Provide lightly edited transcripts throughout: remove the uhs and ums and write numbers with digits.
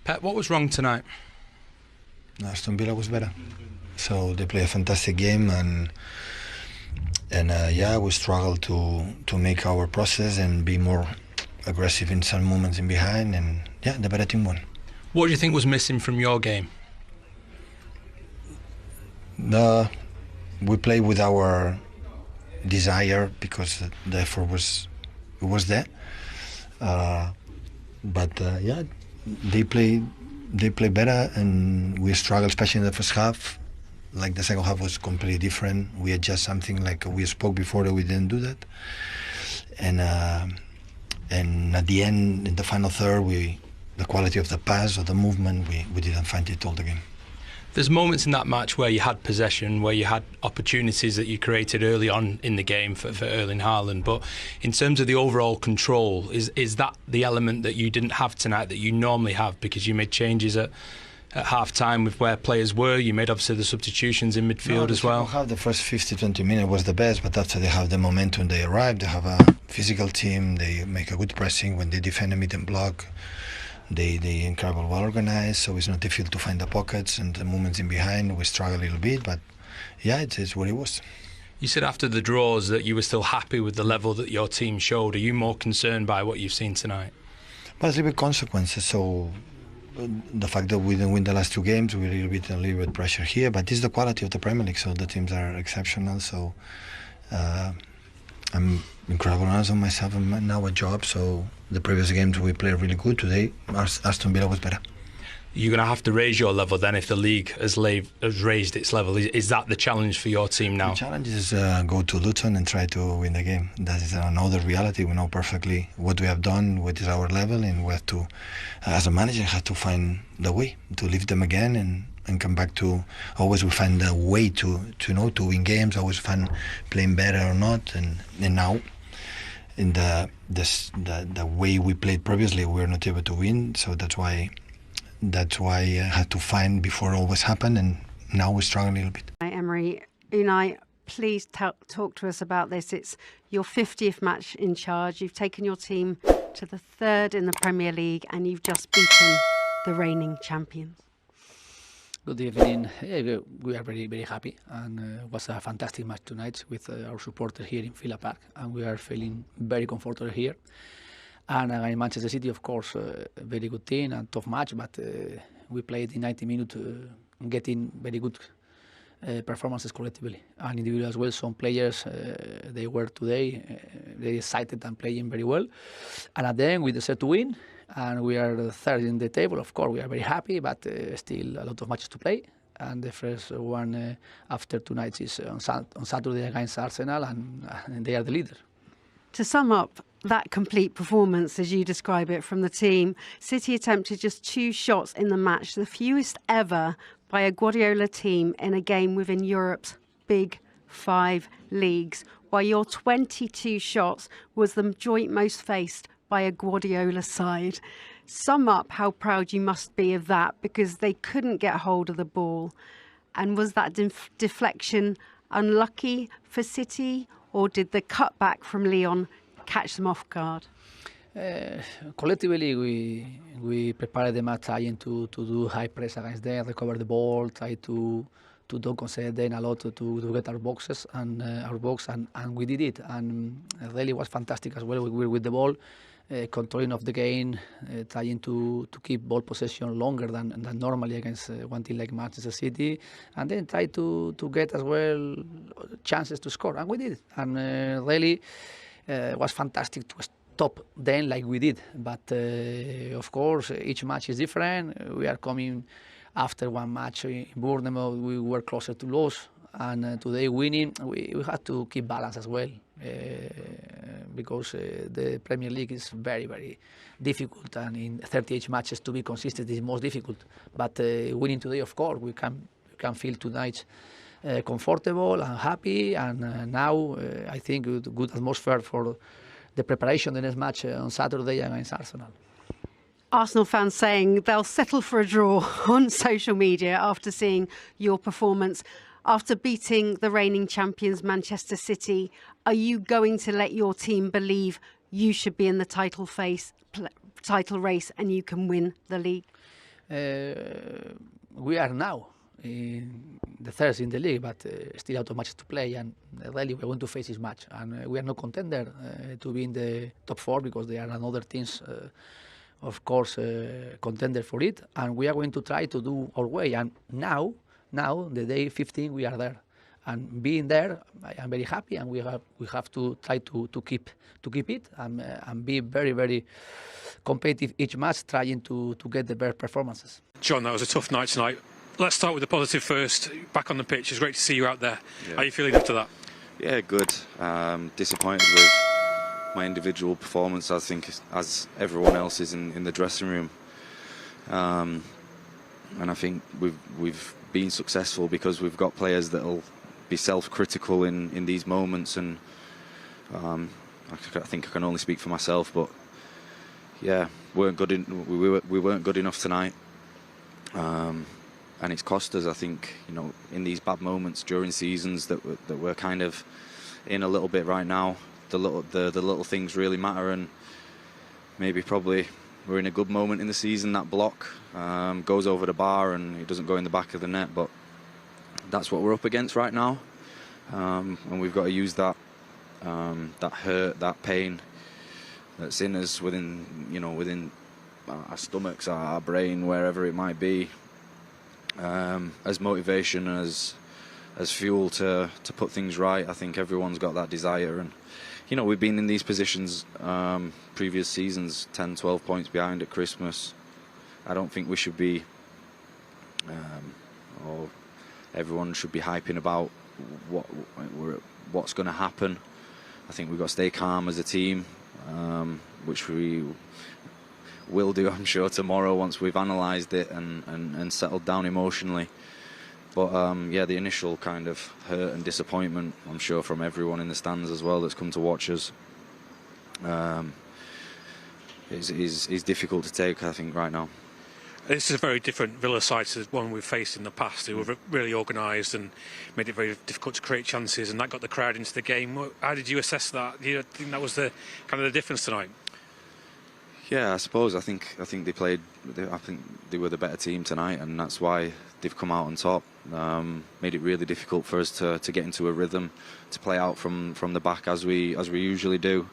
Pep, what was wrong tonight? Aston Villa was better. So they play a fantastic game, and we struggle to make our process and be more aggressive in some moments in behind, and the better team won. What do you think was missing from your game? We play with our desire because the effort was there. They play better, and we struggle, especially in the first half. Like the second half was completely different. We adjust something like we spoke before that we didn't do that, and at the end, in the final third, the quality of the pass or the movement, we didn't find it all the game. There's moments in that match where you had possession, where you had opportunities that you created early on in the game for Erling Haaland. But in terms of the overall control, is that the element that you didn't have tonight that you normally have? Because you made changes at half-time with where players were. You made obviously the substitutions in midfield as well. The first 50-20 minutes was the best, but after they have the momentum, they arrive. They have a physical team. They make a good pressing when they defend a mid and block. They incredible well organized, so it's not difficult to find the pockets and the movements in behind. We struggle a little bit, but it's what it was. You said after the draws that you were still happy with the level that your team showed. Are you more concerned by what you've seen tonight? But it's a little bit consequences. So the fact that we didn't win the last two games, we're a little bit pressure here. But this is the quality of the Premier League. So the teams are exceptional. So I'm incredible honest on myself and now a job. So the previous games we played really good. Today, Aston Villa was better. You're going to have to raise your level then if the league has raised its level. Is that the challenge for your team now? The challenge is go to Luton and try to win the game. That is another reality. We know perfectly what we have done, what is our level, and we have to, as a manager, have to find the way to lift them again and come back to. Always we find a way to win games. Always find playing better or not, and now in the way we played previously, we were not able to win. So that's why I had to find before it always happened, and now we're struggling a little bit. Emery, Unai, please talk to us about this. It's your 50th match in charge. You've taken your team to the third in the Premier League, and you've just beaten the reigning champions. Good evening. We are very, very happy, and it was a fantastic match tonight with our supporters here in Villa Park, and we are feeling very comfortable here. And in Manchester City, of course, a very good team and tough match, but we played in 90 minutes, getting very good performances collectively and individually as well. Some players, they were today very excited and playing very well. And at the end, we decided to win, and we are third in the table. Of course, we are very happy, but still a lot of matches to play. And the first one after tonight is on Saturday against Arsenal, and they are the leader. To sum up that complete performance, as you describe it, from the team, City attempted just 2 shots in the match, the fewest ever by a Guardiola team in a game within Europe's Big 5 leagues, while your 22 shots was the joint most faced by a Guardiola side. Sum up how proud you must be of that, because they couldn't get hold of the ball. And was that deflection unlucky for City, or did the cutback from Lyon catch them off guard? Collectively, we prepared the match trying to do high press against them, recover the ball, try to don't concede them a lot to get our boxes and our box, and we did it. And really was fantastic as well. We were with the ball, controlling of the game, trying to keep ball possession longer than normally against one team like Manchester City, and then try to get as well chances to score, and we did. And really was fantastic to stop them like we did. But of course, each match is different. We are coming after one match in Bournemouth. We were closer to lose, and today winning, we had to keep balance as well. Because the Premier League is very, very difficult, and in 38 matches to be consistent is most difficult. But winning today, of course, we can feel tonight comfortable and happy, and now I think good atmosphere for the preparation the next match on Saturday against Arsenal. Arsenal fans saying they'll settle for a draw on social media after seeing your performance. After beating the reigning champions Manchester City, are you going to let your team believe you should be in the title race and you can win the league? We are now in the third in the league, but still out of matches to play, and really we're going to face this match. And we are not contender to be in the top 4 because there are another teams, of course, contender for it. And we are going to try to do our way. And now the day 15, we are there. And being there, I am very happy, and we have to try to keep it and be very, very competitive each match, trying to get the best performances. John, that was a tough night tonight. Let's start with the positive first. Back on the pitch, it's great to see you out there. Yeah. How are you feeling after that? Yeah, good. Disappointed with my individual performance, I think, as everyone else is in the dressing room. And I think we've been successful because we've got players that'll be self-critical in these moments, and I think I can only speak for myself, but yeah, we weren't good enough tonight, and it's cost us. I think, you know, in these bad moments during seasons that we're kind of in a little bit right now, the little things really matter, and probably we're in a good moment in the season. That block goes over the bar and it doesn't go in the back of the net, but that's what we're up against right now, and we've got to use that hurt, that pain that's in us, within our stomachs, our brain, wherever it might be, as motivation, as fuel to put things right. I think everyone's got that desire, and you know, we've been in these positions previous seasons, 10, 12 points behind at Christmas. I don't think we should be, or everyone should be hyping about what's going to happen. I think we've got to stay calm as a team, which we will do, I'm sure, tomorrow once we've analysed it and settled down emotionally. But yeah, the initial kind of hurt and disappointment, I'm sure, from everyone in the stands as well that's come to watch us, is difficult to take, I think, right now. This is a very different Villa side to the one we've faced in the past. They were really organised and made it very difficult to create chances, and that got the crowd into the game. How did you assess that? Do you think that was the kind of the difference tonight? Yeah, I suppose. I think they played. I think they were the better team tonight, and that's why they've come out on top. Made it really difficult for us to get into a rhythm, to play out from the back as we usually do,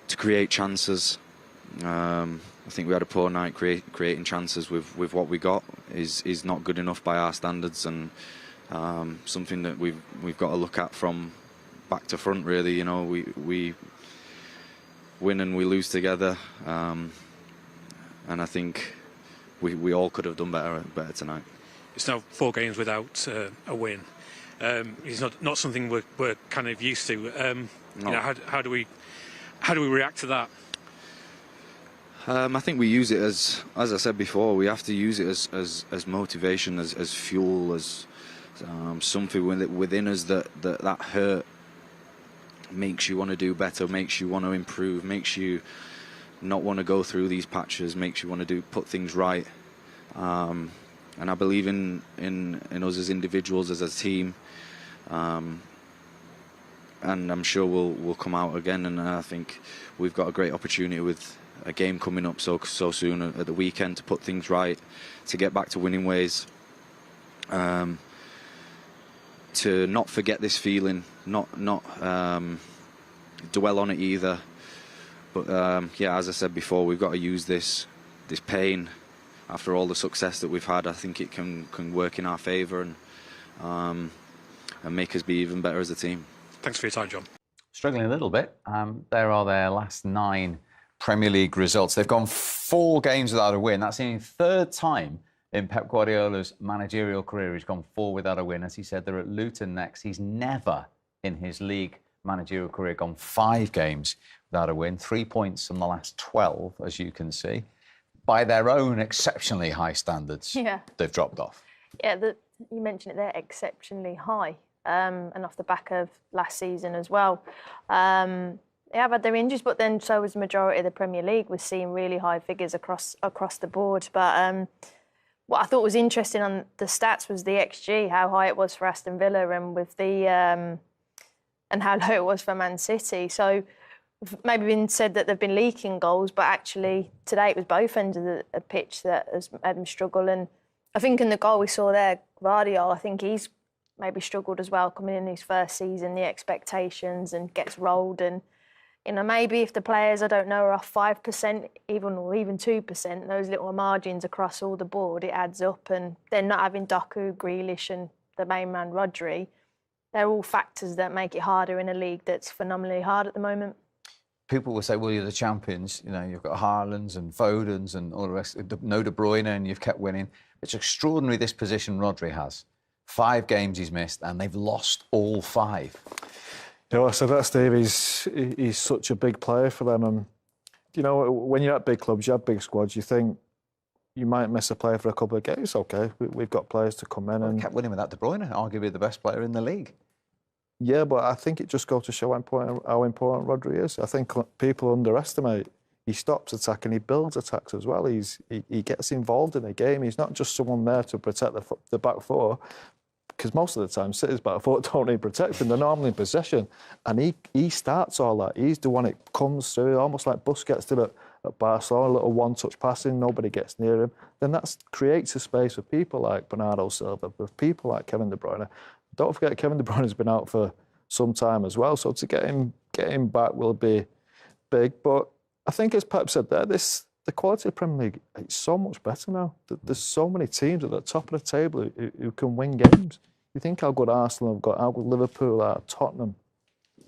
to create chances. I think we had a poor night creating chances with what we got is not good enough by our standards, and something that we've got to look at from back to front, really. You know, we win and we lose together, and I think we all could have done better tonight. It's now 4 games without a win. It's not something we're kind of used to. No. You know, how do we react to that? I think we use it as I said before, we have to use it as motivation, as fuel, as something within us that hurt makes you want to do better, makes you want to improve, makes you not want to go through these patches, makes you want to put things right. And I believe in us as individuals, as a team, and I'm sure we'll come out again. And I think we've got a great opportunity with a game coming up so soon at the weekend to put things right, to get back to winning ways, to not forget this feeling, not dwell on it either. But yeah, as I said before, we've got to use this pain. After all the success that we've had, I think it can work in our favour and make us be even better as a team. Thanks for your time, John. Struggling a little bit. There are their last 9 Premier League results. They've gone 4 games without a win. That's the 3rd time in Pep Guardiola's managerial career he's gone 4 without a win. As he said, they're at Luton next. He's never in his league managerial career gone 5 games without a win. 3 points from the last 12, as you can see. By their own exceptionally high standards, they've dropped off. Yeah, you mentioned it there, exceptionally high, and off the back of last season as well. They have had their injuries, but then so was the majority of the Premier League. We're seeing really high figures across the board. But what I thought was interesting on the stats was the XG, how high it was for Aston Villa, and with the and how low it was for Man City. So maybe been said that they've been leaking goals, but actually today it was both ends of the pitch that has made them struggle. And I think in the goal we saw there, Guardiola, I think he's maybe struggled as well coming in his first season, the expectations, and gets rolled. And, you know, maybe if the players, I don't know, are off 5%, even 2%, those little margins across all the board, it adds up. And then not having Doku, Grealish and the main man, Rodri, they're all factors that make it harder in a league that's phenomenally hard at the moment. People will say, well, you're the champions. You know, you've got Haalands and Fodens and all the rest. No De Bruyne, and you've kept winning. It's extraordinary this position Rodri has. 5 games he's missed, and they've lost all 5. You know, I said that, Steve. He's such a big player for them. And, you know, when you're at big clubs, you have big squads, you think you might miss a player for a couple of games. Okay, we've got players to come in. And kept winning without De Bruyne, arguably the best player in the league. Yeah, but I think it just goes to show how important Rodri is. I think people underestimate. He stops attacking, he builds attacks as well. He gets involved in the game. He's not just someone there to protect the back four, because most of the time City's back four don't need protection. They're normally in possession, and he starts all that. He's the one it comes through, almost like Busquets did at Barcelona, a little one-touch passing, nobody gets near him. Then that creates a space for people like Bernardo Silva, with people like Kevin De Bruyne. Don't forget, Kevin De Bruyne has been out for some time as well, so to get him back will be big. But I think, as Pep said there, the quality of the Premier League, it's so much better now. There's so many teams at the top of the table who can win games. You think how good Arsenal have got, how good Liverpool are, Tottenham,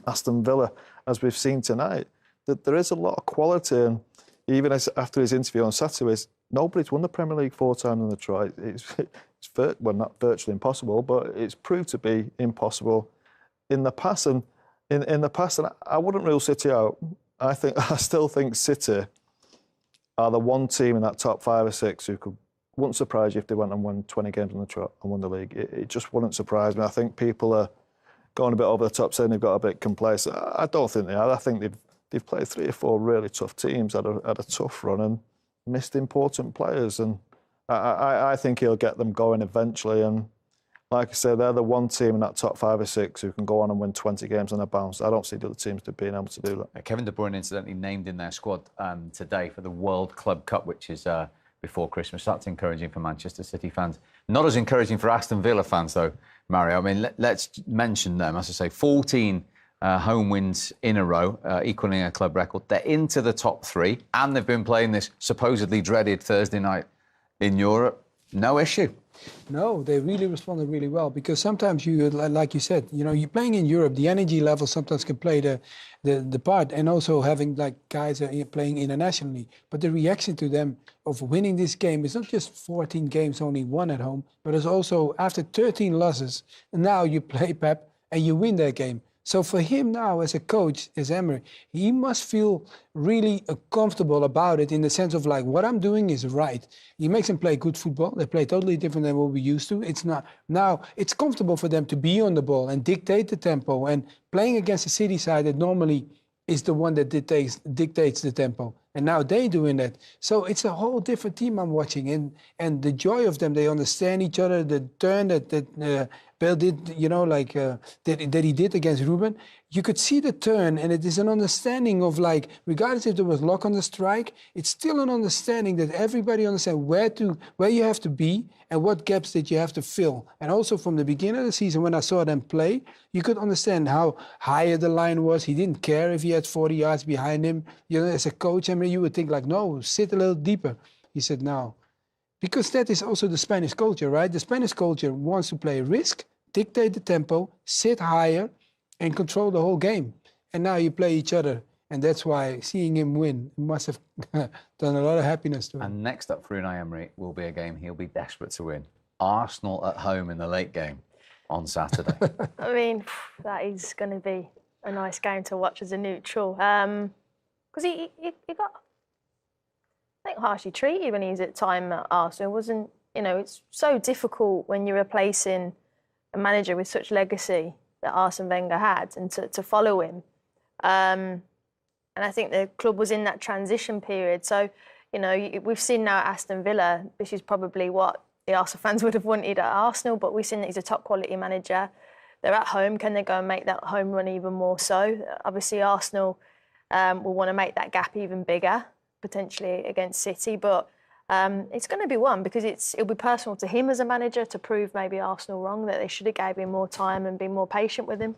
Aston Villa, as we've seen tonight. That there is a lot of quality, and even after his interview on Saturday, nobody's won the Premier League 4 times in the try. It's well, not virtually impossible, but it's proved to be impossible in the past. And in the past, and I wouldn't rule City out. I still think City are the one team in that top 5 or 6 who wouldn't surprise you if they went and won 20 games on the trot and won the league. It just wouldn't surprise me. I think people are going a bit over the top, saying they've got a bit complacent. I don't think they are. I think they've played 3 or 4 really tough teams, had a tough run and missed important players. And I think he'll get them going eventually. And like I say, they're the one team in that top 5 or 6 who can go on and win 20 games on a bounce. I don't see the other teams being able to do that. Kevin De Bruyne, incidentally, named in their squad today for the World Club Cup, which is before Christmas. That's encouraging for Manchester City fans. Not as encouraging for Aston Villa fans, though, Mario. I mean, let's mention them. As I say, 14 home wins in a row, equaling a club record. They're into the top 3, and they've been playing this supposedly dreaded Thursday night in Europe. No issue. No, they really responded really well, because sometimes you, like you said, you know, you're playing in Europe, the energy level sometimes can play the part, and also having like guys playing internationally. But the reaction to them of winning this game is not just 14 games, only 1 at home, but it's also after 13 losses, and now you play Pep and you win that game. So for him now, as a coach, as Emery, he must feel really comfortable about it, in the sense of like, what I'm doing is right. He makes them play good football. They play totally different than what we used to. It's not now. It's comfortable for them to be on the ball and dictate the tempo. And playing against a City side that normally is the one that dictates the tempo. And now they're doing that. So it's a whole different team I'm watching. And the joy of them, they understand each other. The turn that Bale did, you know, like that he did against Ruben, you could see the turn, and it is an understanding of, like, regardless if there was luck on the strike, it's still an understanding that everybody understands where you have to be and what gaps that you have to fill. And also from the beginning of the season, when I saw them play, you could understand how higher the line was. He didn't care if he had 40 yards behind him. You know, as a coach, I mean, you would think like, no, sit a little deeper. He said, no. Because that is also the Spanish culture, right? The Spanish culture wants to play risk, dictate the tempo, sit higher, and control the whole game. And now you play each other. And that's why seeing him win must have done a lot of happiness to him. And next up for Unai Emery will be a game he'll be desperate to win. Arsenal at home in the late game on Saturday. I mean, that is going to be a nice game to watch as a neutral. Because he got, I think, harshly treated when he's at time at Arsenal. It wasn't, you know, it's so difficult when you're replacing a manager with such legacy that Arsene Wenger had, and to follow him. And I think the club was in that transition period. So, you know, we've seen now at Aston Villa, this is probably what the Arsenal fans would have wanted at Arsenal, but we've seen that he's a top quality manager. They're at home. Can they go and make that home run even more so? Obviously, Arsenal will want to make that gap even bigger, potentially against City. But it's going to be one because it'll be personal to him as a manager to prove maybe Arsenal wrong, that they should have gave him more time and been more patient with him.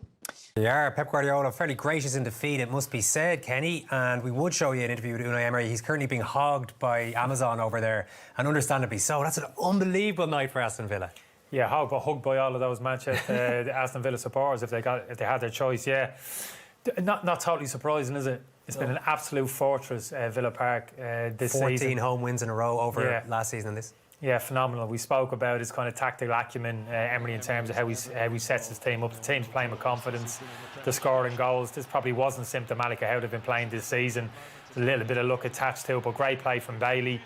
Yeah, Pep Guardiola fairly gracious in defeat, it must be said, Kenny. And we would show you an interview with Unai Emery. He's currently being hogged by Amazon over there, and understandably so. That's an unbelievable night for Aston Villa. Yeah, hugged by all of those Manchester the Aston Villa supporters if they had their choice. Yeah, not totally surprising, is it? It's been an absolute fortress, Villa Park, this 14 season. home wins in a row over last season and this. Yeah, phenomenal. We spoke about his kind of tactical acumen, Emery, in terms of how he sets his team up. The team's playing with confidence. The scoring goals. This probably wasn't symptomatic of how they've been playing this season. There's a little bit of luck attached to it, but great play from Bailey.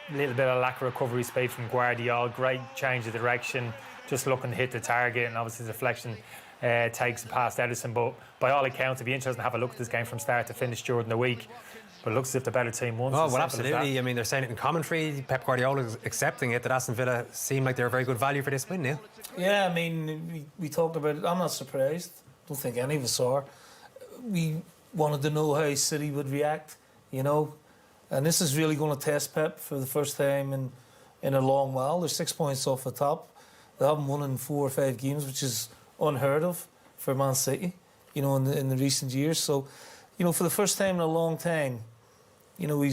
A little bit of lack of recovery speed from Guardiola. Great change of direction. Just looking to hit the target, and obviously the deflection takes it past Edison. But by all accounts, it'd be interesting to have a look at this game from start to finish during the week. But it looks as if the better team won. Oh, well, absolutely. I mean, they're saying it in commentary. Pep Guardiola is accepting it, that Aston Villa seem like they're a very good value for this win, Neil. Yeah, I mean, we talked about it. I'm not surprised. Don't think any of us are. We wanted to know how City would react, you know. And this is really going to test Pep for the first time in a long while. They're 6 points off the top. They haven't won in 4 or 5 games, which is unheard of for Man City, you know, in the recent years. So, you know, for the first time in a long time, you know, I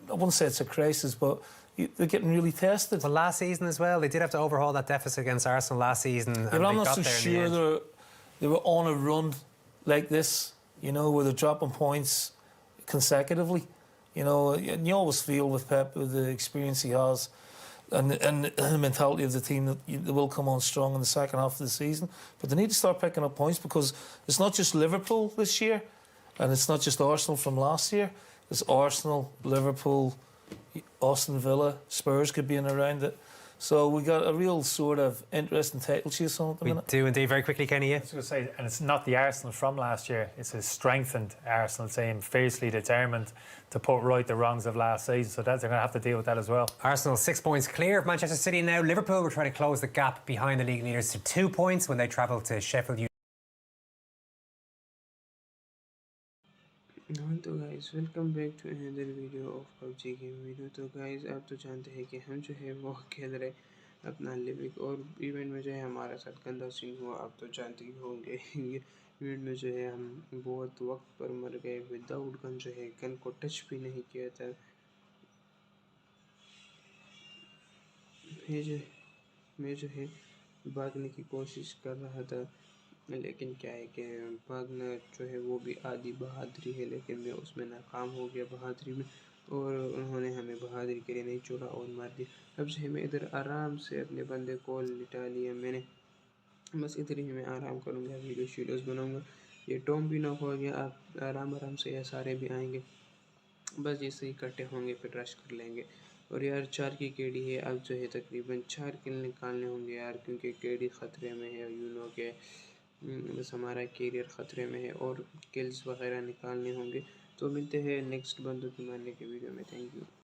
wouldn't say it's a crisis, but they're getting really tested. Well, last season as well, they did have to overhaul that deficit against Arsenal last season. Yeah, but I'm not so sure they were on a run like this, you know, where they're dropping points consecutively. You know, and you always feel with Pep, with the experience he has, and the mentality of the team, that they will come on strong in the second half of the season. But they need to start picking up points, because it's not just Liverpool this year, and it's not just Arsenal from last year. It's Arsenal, Liverpool, Aston Villa, Spurs could be in around it. So we got a real sort of interesting title chase on at the minute. We do indeed. Very quickly, Kenny, I was going to say, and it's not the Arsenal from last year, it's a strengthened Arsenal team, fiercely determined to put right the wrongs of last season. So they're going to have to deal with that as well. Arsenal 6 points clear of Manchester City now. Liverpool will try to close the gap behind the league leaders to 2 points when they travel to Sheffield United. तो guys welcome back to another video of PUBG game video. तो guys आप तो जानते हैं कि हम जो है वो खेल रहे अपना लिविक, और इवेंट में जो है हमारा साथ गंदा सीन हुआ। आप तो जानते ही होंगे इवेंट में जो है हम बहुत वक्त पर मर गए। विदाउट गन जो है, गन को टच भी नहीं किया था। मैं जो है भागने की कोशिश कर रहा था, लेकिन क्या है कि भागना जो है वो भी आधी बहादुरी है, लेकिन मैं उसमें नाकाम हो गया बहादुरी में, और उन्होंने हमें बहादुरी के लिए नहीं छोड़ा और मार दिया। अब जो है मैं इधर आराम से अपने बंदे को लिटा लिया मैंने। बस इधर ही मैं आराम करूँगा, वीडियोज़ बनाऊँगा। ये टॉम भी नॉक हो गया। आप आराम से ये सारे भी आएंगे, बस जैसे इकट्ठे होंगे फिर रश कर लेंगे। और यार 4 की केडी है, अब जो है तकरीबन 4 किल निकालने होंगे यार, क्योंकि केडी ख़तरे में है। यू नो के बस हमारा कैरियर ख़तरे में है और किल्स वगैरह निकालने होंगे। तो मिलते हैं नेक्स्ट बंदों की मारने के वीडियो में। Thank you.